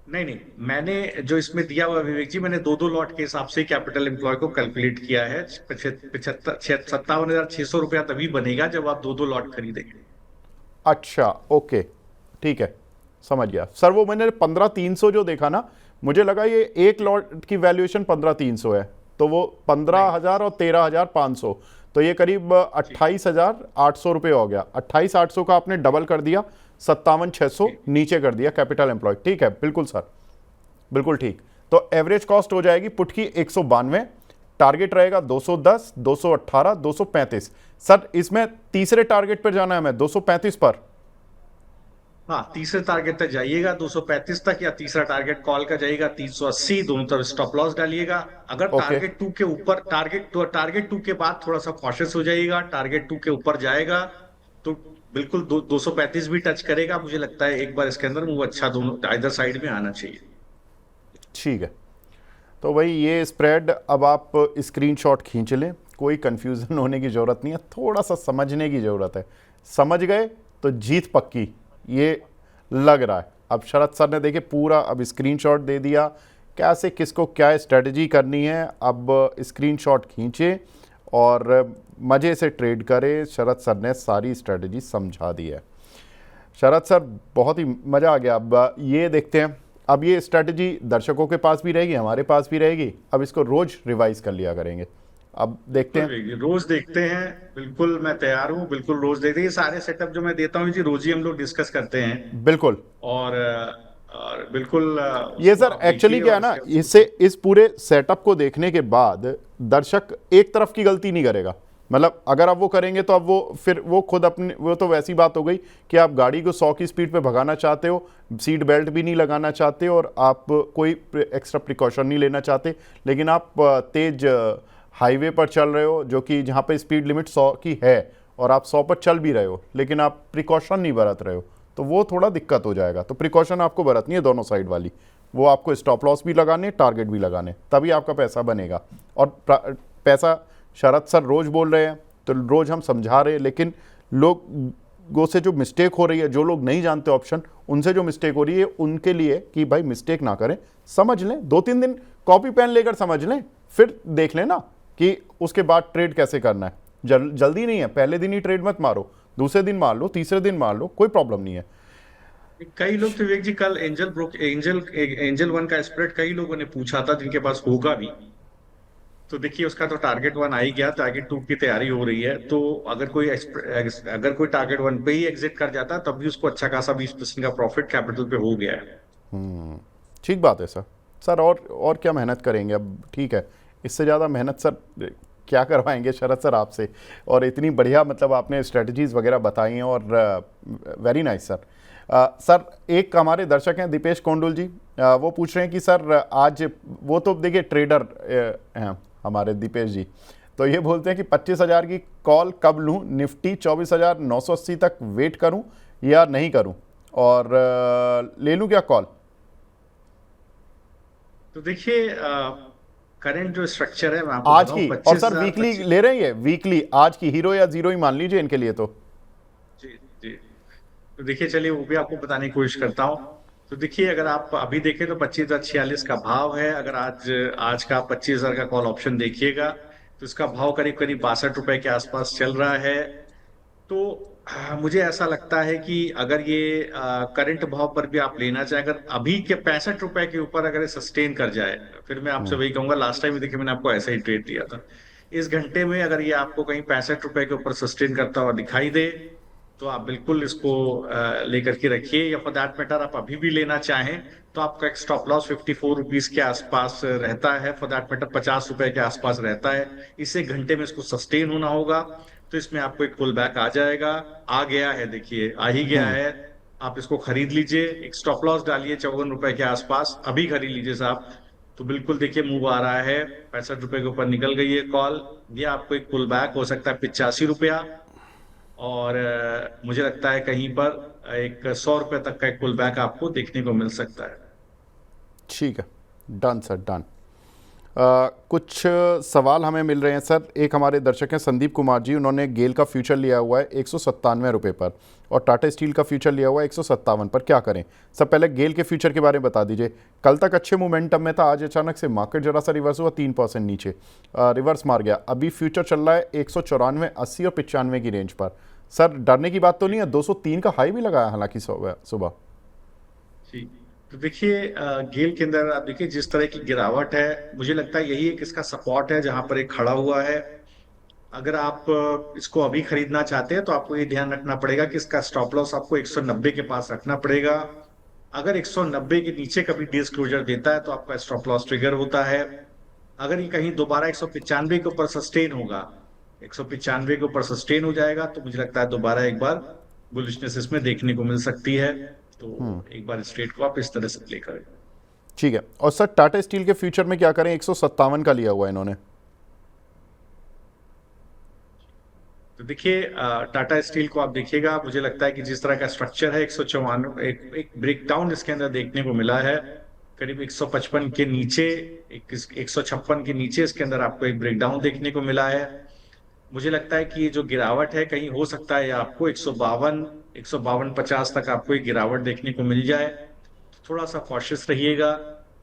S2: नहीं, मैंने जो इसमें दिया हुआ विवेक जी, मैंने 2 लॉट के हिसाब से कैपिटल एम्प्लॉय को कैलकुलेट किया है। 57,600 रुपया तभी बनेगा जब आप 2 लॉट खरीदेंगे।
S1: अच्छा, ओके, ठीक है, समझ गया सर। वो मैंने 15,300 जो देखा ना, मुझे लगा ये एक लॉट की वैल्यूएशन 15,300 है, तो वो 15,000 और 13,500, तो ये करीब 28,800 रुपये हो गया। 28,800 का आपने डबल कर दिया, 57,600 नीचे कर दिया कैपिटल एम्प्लॉय। ठीक है, बिल्कुल सर, बिल्कुल ठीक। तो एवरेज कॉस्ट हो जाएगी पुट की 192, टारगेट रहेगा 210, 218, 235। सर इसमें तीसरे टारगेट पर जाना है हमें, 235 पर।
S2: हाँ, तीसरे टारगेट तक जाइएगा 235 तक, या तीसरा टारगेट कॉल का जाइएगा 380, दोनों तरफ स्टॉप लॉस डालिएगा। अगर
S1: ओके,
S2: टारगेट टू के ऊपर, टारगेट टू के बाद थोड़ा सा कॉशियस हो जाइएगा, टारगेट टू के ऊपर जाएगा तो बिल्कुल 235 भी टच करेगा। मुझे लगता है एक बार इसके अंदर मूव अच्छा दोनों इधर साइड में आना चाहिए।
S1: ठीक है। तो भाई ये स्प्रेड अब आप स्क्रीनशॉट खींच लें, कोई कंफ्यूजन होने की ज़रूरत नहीं है, थोड़ा सा समझने की ज़रूरत है। समझ गए तो जीत पक्की, ये लग रहा है। अब शरद सर ने देखिए पूरा अब स्क्रीनशॉट दे दिया, कैसे किसको क्या स्ट्रेटजी करनी है। अब स्क्रीनशॉट खींचे और मज़े से ट्रेड करें। शरद सर ने सारी स्ट्रेटजी समझा दी है। शरद सर बहुत ही मज़ा आ गया। अब ये देखते हैं, अब ये स्ट्रेटजी दर्शकों के पास भी रहेगी, हमारे पास भी रहेगी। अब इसको रोज रिवाइज कर लिया करेंगे। अब देखते हैं।
S2: रोज देखते हैं, बिल्कुल मैं तैयार हूँ, बिल्कुल रोज देखते हैं। ये सारे सेटअप जो मैं देता हूँ जी, रोज ही हम लोग डिस्कस करते हैं।
S1: बिल्कुल।
S2: और बिल्कुल
S1: ये
S2: उसको
S1: सर
S2: आप
S1: एक्चुअली
S2: देखिए
S1: क्या
S2: और
S1: है ना,
S2: उसके
S1: इससे इस पूरे सेटअप को देखने के बाद दर्शक एक तरफ की गलती नहीं करेगा। मतलब अगर आप वो करेंगे तो अब वो फिर वो खुद अपने, वो तो वैसी बात हो गई कि आप गाड़ी को 100 की स्पीड पे भगाना चाहते हो, सीट बेल्ट भी नहीं लगाना चाहते और आप कोई एक्स्ट्रा प्रिकॉशन नहीं लेना चाहते, लेकिन आप तेज हाईवे पर चल रहे हो जो कि जहाँ पे स्पीड लिमिट 100 की है और आप 100 पर चल भी रहे हो, लेकिन आप प्रिकॉशन नहीं बरत रहे हो, तो वो थोड़ा दिक्कत हो जाएगा। तो प्रिकॉशन आपको बरतनी है दोनों साइड वाली। वो आपको स्टॉप लॉस भी लगाने, टारगेट भी लगाने, तभी आपका पैसा बनेगा। और पैसा शरद सर रोज बोल रहे हैं तो रोज हम समझा रहे हैं, लेकिन लोगों से जो मिस्टेक हो रही है, जो लोग नहीं जानते ऑप्शन, उनसे जो मिस्टेक हो रही है, उनके लिए कि भाई मिस्टेक ना करें, समझ लें, 2-3 दिन कॉपी पेन लेकर समझ लें, फिर देख लें ना कि उसके बाद ट्रेड कैसे करना है। जल्दी नहीं है, पहले दिन ही ट्रेड मत मारो, दूसरे दिन मार लो, तीसरे दिन मार लो, कोई प्रॉब्लम नहीं है।
S2: कई लोग तो विवेक जी कल एंजल वन का स्प्रेड कई लोगों ने पूछा था जिनके पास होगा भी। तो देखिए उसका तो टारगेट वन आ ही गया, टारगेट टू की तैयारी हो रही है। तो अगर कोई टारगेट वन पे ही एग्जिट कर जाता तब भी उसको अच्छा खासा 20% का प्रॉफिट कैपिटल पे हो गया है।
S1: ठीक बात है सर। सर और क्या मेहनत करेंगे अब, ठीक है, इससे ज़्यादा मेहनत सर क्या करवाएंगे शरद सर आपसे। और इतनी बढ़िया मतलब आपने स्ट्रेटजीज वगैरह बताई हैं और वेरी नाइस सर। सर एक हमारे दर्शक हैं दीपेश कोंडुल जी, वो पूछ रहे हैं कि सर आज, वो तो देखिए ट्रेडर हैं हमारे दीपेश जी, तो ये बोलते हैं कि 25,000 की कॉल कब लूँ, निफ्टी 24,980 तक वेट करूँ या नहीं करूँ, और ले लूँ क्या कॉल।
S2: तो देखिए करंट जो स्ट्रक्चर है मैं आपको
S1: आज
S2: बताऊं,
S1: की, और सर
S2: 25,000,
S1: वीकली ले रहे हैं, ये वीकली आज की हीरो या जीरो ही मान लीजिए इनके लिए तो।
S2: जी जी। तो देखिए चलिए वो भी आपको बताने की कोशिश करता हूँ। तो देखिए अगर आप अभी देखें तो 25,046 का भाव है। अगर आज आज का 25,000 का कॉल ऑप्शन देखिएगा तो इसका भाव करीब करीब 62 रुपए के आसपास चल रहा है। तो मुझे ऐसा लगता है कि अगर ये करंट भाव पर भी आप लेना चाहें, अगर अभी के 65 रुपए के ऊपर अगर ये सस्टेन कर जाए, फिर मैं आपसे वही कहूंगा, लास्ट टाइम भी देखिए मैंने आपको ऐसा ही ट्रेड दिया था। इस घंटे में अगर ये आपको कहीं 65 रुपए के ऊपर सस्टेन करता हुआ दिखाई दे तो आप बिल्कुल इसको लेकर के रखिए, या फॉर दैट मैटर आप अभी भी लेना चाहें तो आपका एक स्टॉप लॉस 54 रुपीज के आसपास रहता है, फॉर दैट मैटर 50 रुपए के आसपास रहता है। इसे घंटे में इसको सस्टेन होना होगा, तो इसमें आपको एक पुल बैक आ जाएगा। आ गया है, देखिए आ ही गया है। आप इसको खरीद लीजिए, एक स्टॉप लॉस डालिए 54 रुपए के आसपास, अभी खरीद लीजिए साहब। तो बिल्कुल देखिए मूव आ रहा है, 65 रुपए के ऊपर निकल गई है कॉल। ये आपको एक पुल बैक हो सकता है 85 रुपया, और मुझे लगता है कहीं पर एक 100 रुपए तक का एक पुल बैक आपको देखने को मिल सकता है।
S1: ठीक है, डन सर, डन। कुछ सवाल हमें मिल रहे हैं सर। एक हमारे दर्शक हैं संदीप कुमार जी, उन्होंने गेल का फ्यूचर लिया हुआ है 197 रुपये पर और टाटा स्टील का फ्यूचर लिया हुआ है 157 पर, क्या करें। सर पहले गेल के फ्यूचर के बारे में बता दीजिए। कल तक अच्छे मोमेंटम में था, आज अचानक से मार्केट जरा सा रिवर्स हुआ, 3% नीचे रिवर्स मार गया। अभी फ्यूचर चल रहा है 194, 80 और 95 की रेंज पर। सर डरने की बात तो नहीं है, 203 का हाई भी लगाया हालांकि सुबह।
S2: जी। तो देखिए गेल के अंदर आप देखिए जिस तरह की गिरावट है, मुझे लगता है यही एक इसका सपोर्ट है जहां पर एक खड़ा हुआ है। अगर आप इसको अभी खरीदना चाहते हैं तो आपको ये ध्यान रखना पड़ेगा कि इसका स्टॉप लॉस आपको 190 के पास रखना पड़ेगा। अगर 190 के नीचे कभी डिस्क्लोजर देता है तो आपका स्टॉप लॉस ट्रिगर होता है। अगर ये कहीं दोबारा 195 के ऊपर सस्टेन होगा, 195 के ऊपर सस्टेन हो जाएगा, तो मुझे लगता है दोबारा एक बार बुलिशनेस इसमें देखने को मिल सकती है। तो एक बार इस ट्रेड को आप इस तरह से प्ले करें।
S1: ठीक है। और सर टाटा स्टील के फ्यूचर में क्या करें? 157 का लिया हुआ है इन्होंने।
S2: तो देखिए टाटा स्टील को आप देखिएगा, मुझे लगता है कि जिस तरह का स्ट्रक्चर है 154, एक ब्रेकडाउन इसके अंदर देखने को मिला है करीब 155 के नीचे, 156 के नीचे इसके अंदर आपको एक ब्रेकडाउन देखने को मिला है। मुझे लगता है कि ये जो गिरावट है कहीं हो सकता है आपको 152, 152.50 तक आपको एक गिरावट देखने को मिल जाए। तो थोड़ा सा कॉशियस रहिएगा,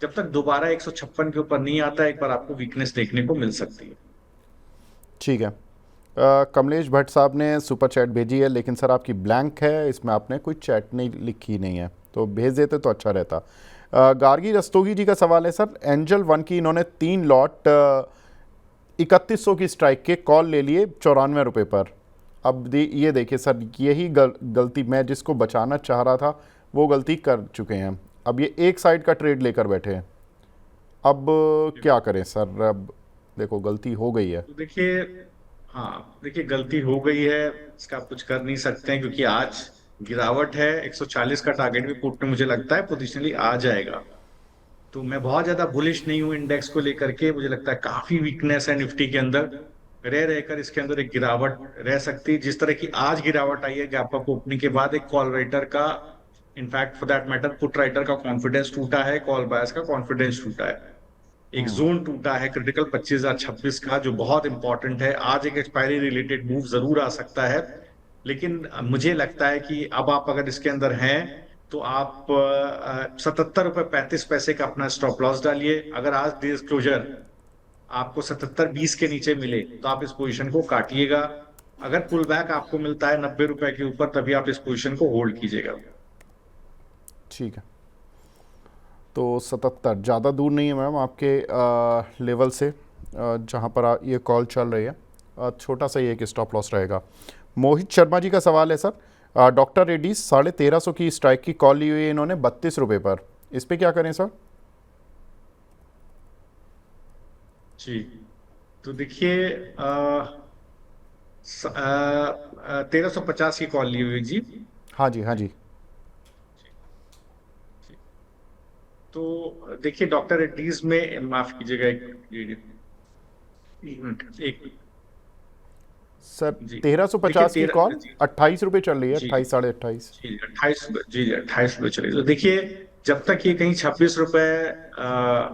S2: जब तक दोबारा 156 के ऊपर नहीं आता एक बार आपको वीकनेस देखने को मिल सकती है।
S1: ठीक है। कमलेश भट्ट साहब ने सुपर चैट भेजी है, लेकिन सर आपकी ब्लैंक है, इसमें आपने कोई चैट नहीं लिखी नहीं है, तो भेज देते तो अच्छा रहता। गार्गी रस्तोगी जी का सवाल है सर, एंजल वन की इन्होंने 3 लॉट 3100 की स्ट्राइक के कॉल ले लिए 94 रुपये पर। अब ये देखिए सर, यही गलती मैं जिसको बचाना चाह रहा था वो गलती कर चुके हैं। अब ये एक साइड का ट्रेड लेकर बैठे हैं। अब क्या करें सर? अब देखो गलती हो गई है।
S2: तो देखिए, हाँ देखिए गलती हो गई है, इसका आप कुछ कर नहीं सकते हैं क्योंकि आज गिरावट है। 140 का टारगेट भी पुट में मुझे लगता है पोजिशनली आ जाएगा। तो मैं बहुत ज्यादा बुलिश नहीं हूं इंडेक्स को लेकर के, मुझे लगता है काफी वीकनेस है निफ्टी के अंदर। रह रहकर इसके अंदर एक गिरावट रह सकती है, जिस तरह की आज गिरावट आई है गैप अप ओपनिंग के बाद। एक कॉल राइटर का, in fact for that matter put writer का कॉन्फिडेंस टूटा है, कॉल बायर्स का कॉन्फिडेंस टूटा है। एक जोन टूटा है क्रिटिकल 25,026 का, जो बहुत इंपॉर्टेंट है। आज एक एक्सपायरी रिलेटेड मूव जरूर आ सकता है, लेकिन मुझे लगता है कि अब आप अगर इसके अंदर हैं तो आप 77 रुपये 35 पैसे का अपना स्टॉप लॉस डालिए। अगर आज डिस्क्लोजर आपको 77.20 के नीचे मिले तो आप इस पोजीशन को काटिएगा। अगर पुल बैक आपको मिलता है 90 रुपए के ऊपर, तभी आप इस पोजीशन को होल्ड कीजिएगा।
S1: ठीक है। तो 77 ज़्यादा दूर नहीं है मैम आपके लेवल से, जहाँ पर ये कॉल चल रही है। छोटा सा ये एक स्टॉप लॉस रहेगा। मोहित शर्मा जी का सवाल है सर, डॉक्टर रेड्डीज 1350 की स्ट्राइक की कॉल ली हुई है इन्होंने 32 रुपये पर, इस पे क्या करें सर?
S2: जी, तो देखिए 1350 की कॉल ली हुई जी।
S1: हाँ जी, हाँ जी।
S2: तो देखिए डॉक्टर रेड्डीज में, माफ कीजिएगा एक मिनट, एक
S1: सर
S2: जी, देखिए
S1: 1350 की कॉल
S2: जी
S1: 28 रुपये चल रही है,
S2: जी
S1: 28 साढ़े 28।
S2: जी 28, जी 28 रुपये चले। तो देखिए जब तक ये कहीं 26 रुपए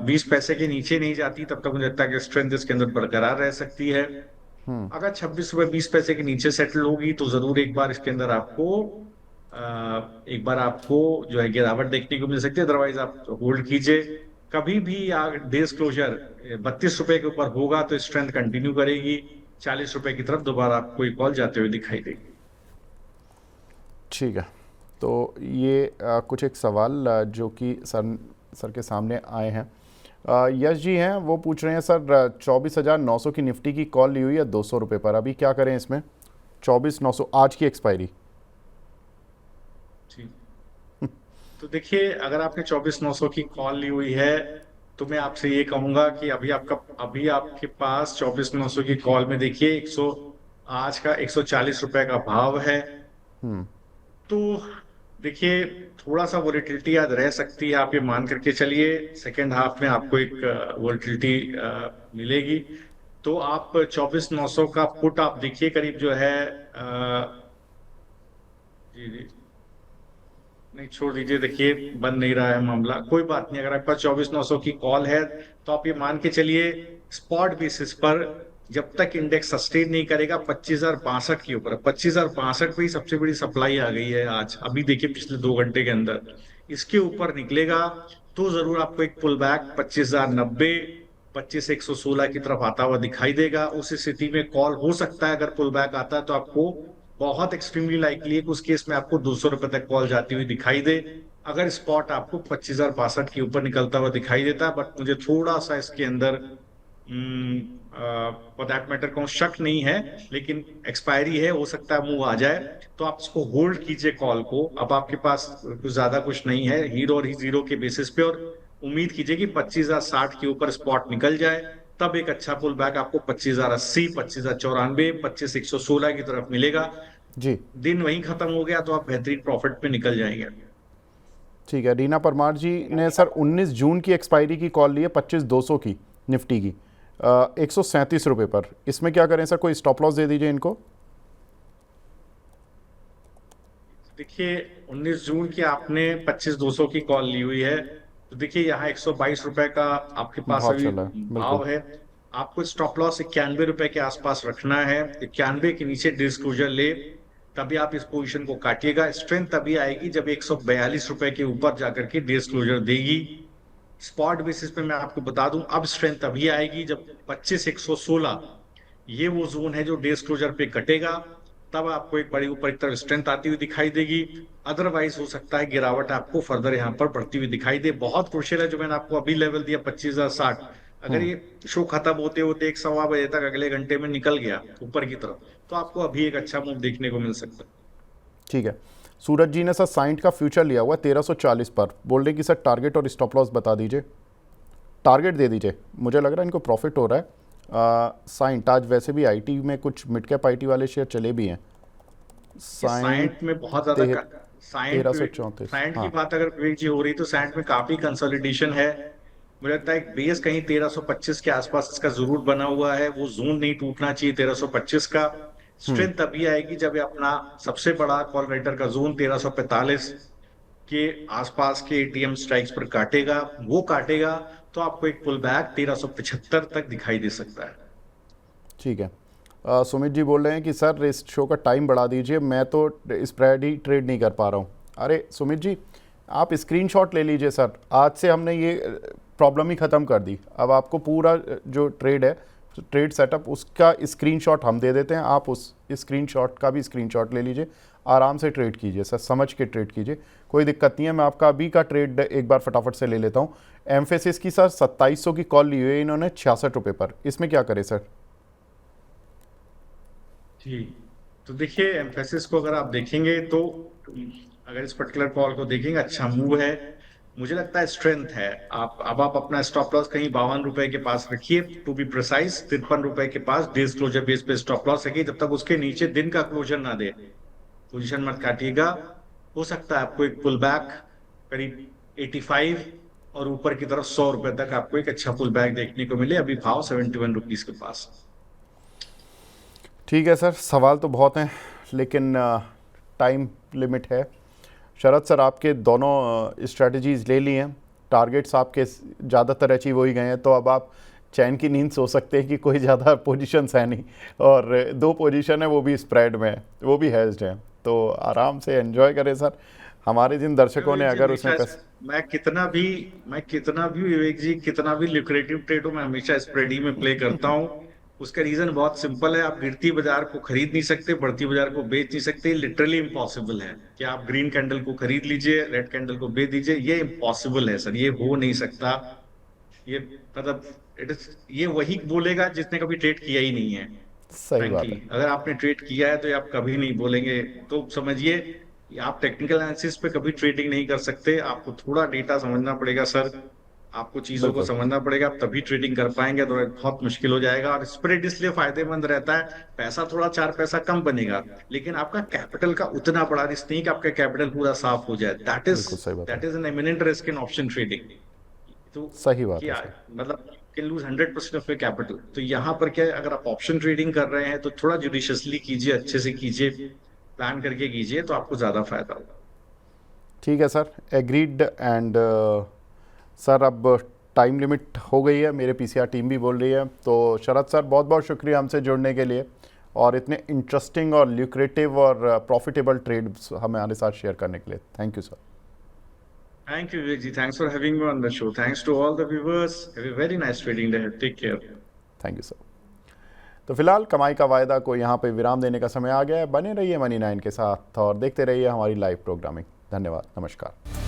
S2: 20 पैसे के नीचे नहीं जाती तब तक मुझे लगता है कि स्ट्रेंथ इसके अंदर बरकरार रह सकती है। अगर 26 रुपए 20 पैसे के नीचे सेटल होगी तो जरूर एक बार इसके अंदर आपको एक बार आपको जो है गिरावट देखने को मिल सकती है। अदरवाइज आप होल्ड कीजिए। कभी भी डेज क्लोजर 32 रुपए के ऊपर होगा तो स्ट्रेंथ कंटिन्यू करेगी, 40 रुपए की तरफ दोबारा आपको एक कॉल जाते हुए दिखाई देगी।
S1: ठीक है। तो ये कुछ एक सवाल जो कि सर के सामने आए हैं। यश जी हैं, वो पूछ रहे हैं सर 24,900 की निफ्टी की कॉल ली हुई है 200 रुपये पर, अभी क्या करें इसमें? 24,900 आज की एक्सपायरी।
S2: तो देखिए अगर आपने 24,900 की कॉल ली हुई है तो मैं आपसे ये कहूंगा कि अभी आपके पास 24,900 की कॉल में देखिए 100, आज का 140 रुपए का भाव है। तो देखिए थोड़ा सा वोलेटिलिटी आज रह सकती है, आप ये मान करके चलिए सेकेंड हाफ में आपको एक वोलेटिलिटी मिलेगी। तो आप 24,900 का पुट आप देखिए करीब जो है जी जी नहीं छोड़ दीजिए, देखिए बन नहीं रहा है मामला, कोई बात नहीं। अगर आपके पास 24,900 की कॉल है तो आप ये मान के चलिए स्पॉट बेसिस पर जब तक इंडेक्स सस्टेन नहीं करेगा 25,062 के ऊपर, 25,062 पे ही सबसे बड़ी सप्लाई आ गई है आज। अभी देखिए पिछले 2 घंटे के अंदर इसके ऊपर निकलेगा तो जरूर आपको एक पुल बैक 25,090, 25,116 की तरफ आता हुआ दिखाई देगा। उस स्थिति में कॉल हो सकता है, अगर पुल बैक आता है तो आपको बहुत एक्सट्रीमली लाइकली है कि उस केस में आपको 200 रुपए तक कॉल जाती हुई दिखाई दे। अगर स्पॉट आपको 25,062 के ऊपर निकलता हुआ दिखाई देता है, बट मुझे थोड़ा सा इसके अंदर फॉर दैट मैटर को शक नहीं है, लेकिन एक्सपायरी है, हो सकता है मूव आ जाए, तो आप इसको होल्ड कीजिए कॉल को। अब आपके पास कुछ ज्यादा कुछ नहीं है, हीरो और जीरो के बेसिस पे, और उम्मीद कीजिए कि 25,060 के ऊपर स्पॉट निकल जाए, तब एक अच्छा पुल बैक आपको 25,080, 25,094, 25,116 की तरफ मिलेगा।
S1: जी
S2: दिन वहीं खत्म हो गया तो आप बेहतरीन प्रॉफिट पे निकल जाएंगे।
S1: ठीक है। रीना परमार जी ने सर 19 जून की एक्सपायरी की कॉल ली है 25,200 की निफ्टी की, 137 रुपये पर। इसमें क्या करें सर, कोई स्टॉप लॉस दे दीजिए इनको।
S2: देखिए 19 जून की आपने 25,200 की कॉल ली हुई है, तो देखिए यहाँ 122 रुपए का आपके पास
S1: भाव
S2: अभी
S1: चल रहा है बिल्कुल।
S2: भाव है। आपको स्टॉप लॉस 91 रुपए के आसपास रखना है। 91 के नीचे डिस्क्लोजर ले, तभी आप इस पोजीशन को काटिएगा। स्ट्रेंथ तभी आएगी जब 142 रुपए के ऊपर जाकर के डिस्क्लोजर देगी। स्पॉट बेसिस पे मैं आपको बता दूं, अब स्ट्रेंथ तभी आएगी जब 25,116, ये वो जोन है जो डेज क्लोजर पे कटेगा, तब आपको एक बड़ी ऊपर की तरफ स्ट्रेंथ आती हुई दिखाई देगी। अदरवाइज हो सकता है गिरावट आपको फर्दर यहाँ पर बढ़ती हुई दिखाई दे। बहुत क्रुशियल है जो मैंने आपको अभी लेवल दिया 25,060, अगर ये शो खत्म होते होते 1 सवा बजे तक अगले घंटे में निकल गया ऊपर की तरफ, तो आपको अभी एक अच्छा मूव देखने को मिल सकता है।
S1: ठीक है। सूरज जी ने सर साइंट का फ्यूचर लिया हुआ है 1340 पर, बोल रहे कि सर टारगेट और स्टॉप लॉस बता दीजिए। टारगेट दे दीजिए, मुझे लग रहा है इनको प्रॉफिट हो रहा है। साइंट आज वैसे भी आईटी में कुछ मिड कैप आईटी वाले शेयर चले भी हैं। साइंट
S2: साइंट में बहुत ज्यादा साइंट
S1: 1334।
S2: साइंट की
S1: हाँ
S2: बात अगर विवेक जी हो रही तो साइंट में काफी कंसोलिडेशन है। मुझे लगता है एक बेस कहीं 1325 के आसपास इसका जरूर बना हुआ है, वो जोन नहीं टूटना चाहिए 1325 का। स्ट्रेंथ तभी आएगी जब ये अपना सबसे बड़ा कॉल राइटर का जोन 1345 के आसपास के एटीएम स्ट्राइक्स पर काटेगा। वो काटेगा तो आपको एक पुल बैक 1375 तक दिखाई दे सकता है।
S1: ठीक है। सुमित जी बोल रहे हैं कि सर इस शो का टाइम बढ़ा दीजिए, मैं तो स्प्रेड ही ट्रेड नहीं कर पा रहा हूँ। अरे सुमित जी, आप स्क्रीनशॉट ले लीजिए सर, आज से हमने ये प्रॉब्लम ही ख़त्म कर दी। अब आपको पूरा जो ट्रेड है, ट्रेड सेटअप, उसका स्क्रीनशॉट हम दे देते हैं, आप उस स्क्रीनशॉट का भी स्क्रीनशॉट ले लीजिए, आराम से ट्रेड कीजिए सर, समझ के ट्रेड कीजिए, कोई दिक्कत नहीं है। मैं आपका अभी का ट्रेड एक बार फटाफट से ले लेता हूँ। एम्फेसिस की सर 2700 की कॉल ली हुई है इन्होंने 66 रुपये पर, इसमें क्या करें सर?
S2: जी, तो देखिए एम्फेसिस को अगर आप देखेंगे तो, अगर इस पर्टिकुलर कॉल को देखेंगे, अच्छा मूव है, मुझे लगता है स्ट्रेंथ है। आप अपना स्टॉप लॉस कहीं 52 रुपए के पास रखिए, टू बी प्रिसाइज 53 रुपए के पास डेज क्लोजर बेस पे स्टॉप लॉस रखिए। जब तक उसके नीचे दिन का क्लोजर ना दे पोजीशन मत काटिएगा। हो सकता है आपको एक पुल बैक करीब 85 और ऊपर की तरफ 100 रुपए तक आपको एक अच्छा पुल बैक देखने को मिले। अभी भाव 71 रुपीज के पास।
S1: ठीक है सर, सवाल तो बहुत हैं लेकिन टाइम लिमिट है। शरद सर आपके दोनों स्ट्रेटजीज ले ली हैं, टारगेट्स आपके ज़्यादातर अचीव हो ही गए हैं, तो अब आप चैन की नींद सो सकते हैं कि कोई ज़्यादा पोजीशंस है नहीं, और 2 पोजीशन है वो भी स्प्रेड में है, वो भी हेज्ड हैं, तो आराम से एंजॉय करें सर। हमारे जिन दर्शकों ने अगर उसमें
S2: मैं कितना भी विवेक जी, कितना भी लिक्रेटिव ट्रेड हो, मैं हमेशा स्प्रेड ही में प्ले करता हूँ। उसका रीजन बहुत सिंपल है, आप गिरती बाजार को खरीद नहीं सकते, बढ़ती बाजार को बेच नहीं सकते। लिटरली इम्पॉसिबल है कि आप ग्रीन कैंडल को खरीद लीजिए, रेड कैंडल को बेच दीजिए, ये इम्पॉसिबल है सर, ये हो नहीं सकता। ये मतलब इट इज, ये वही बोलेगा जिसने कभी ट्रेड किया ही नहीं है।
S1: सही बात
S2: फ्रैंकली
S1: है।
S2: अगर आपने ट्रेड किया है तो ये आप कभी नहीं बोलेंगे। तो समझिए आप टेक्निकल एनालिसिस पे कभी ट्रेडिंग नहीं कर सकते, आपको थोड़ा डेटा समझना पड़ेगा सर, आपको चीजों को
S1: बिल्कुल
S2: समझना पड़ेगा, आप तभी ट्रेडिंग कर पाएंगे, तो बहुत मुश्किल हो जाएगा। और स्प्रेड इसलिए फायदेमंद रहता है, पैसा थोड़ा 4 पैसा कम बनेगा, लेकिन आपका कैपिटल का उतना बड़ा रिस्क नहीं कि आपका कैपिटल पूरा साफ हो जाए।
S1: बिल्कुल सही बात है।
S2: That is an eminent risk in option trading. तो
S1: सही बात है
S2: क्या
S1: सर।
S2: मतलब, can lose 100% of your capital. तो यहाँ पर क्या है, अगर आप ऑप्शन ट्रेडिंग कर रहे हैं तो थोड़ा जुडिशियसली कीजिए, अच्छे से कीजिए, प्लान करके कीजिए, तो आपको ज्यादा फायदा होगा।
S1: ठीक है सर, एग्रीड। एंड सर अब टाइम लिमिट हो गई है, मेरे पीसीआर टीम भी बोल रही है, तो शरद सर बहुत बहुत शुक्रिया हमसे जुड़ने के लिए और इतने इंटरेस्टिंग और ल्यूक्रेटिव और प्रॉफिटेबल ट्रेड्स हमारे साथ शेयर करने के लिए। Thank you sir.
S2: Thank you, Vivek ji. Thanks for having me on the show. Thanks to all the viewers. Have a very nice trading day. Take care.
S1: Thank you sir. तो फिलहाल कमाई का वायदा को यहाँ पे विराम देने का समय आ गया है। बने रहिए मनी 9 के साथ और देखते रहिए हमारी लाइव प्रोग्रामिंग। धन्यवाद, नमस्कार।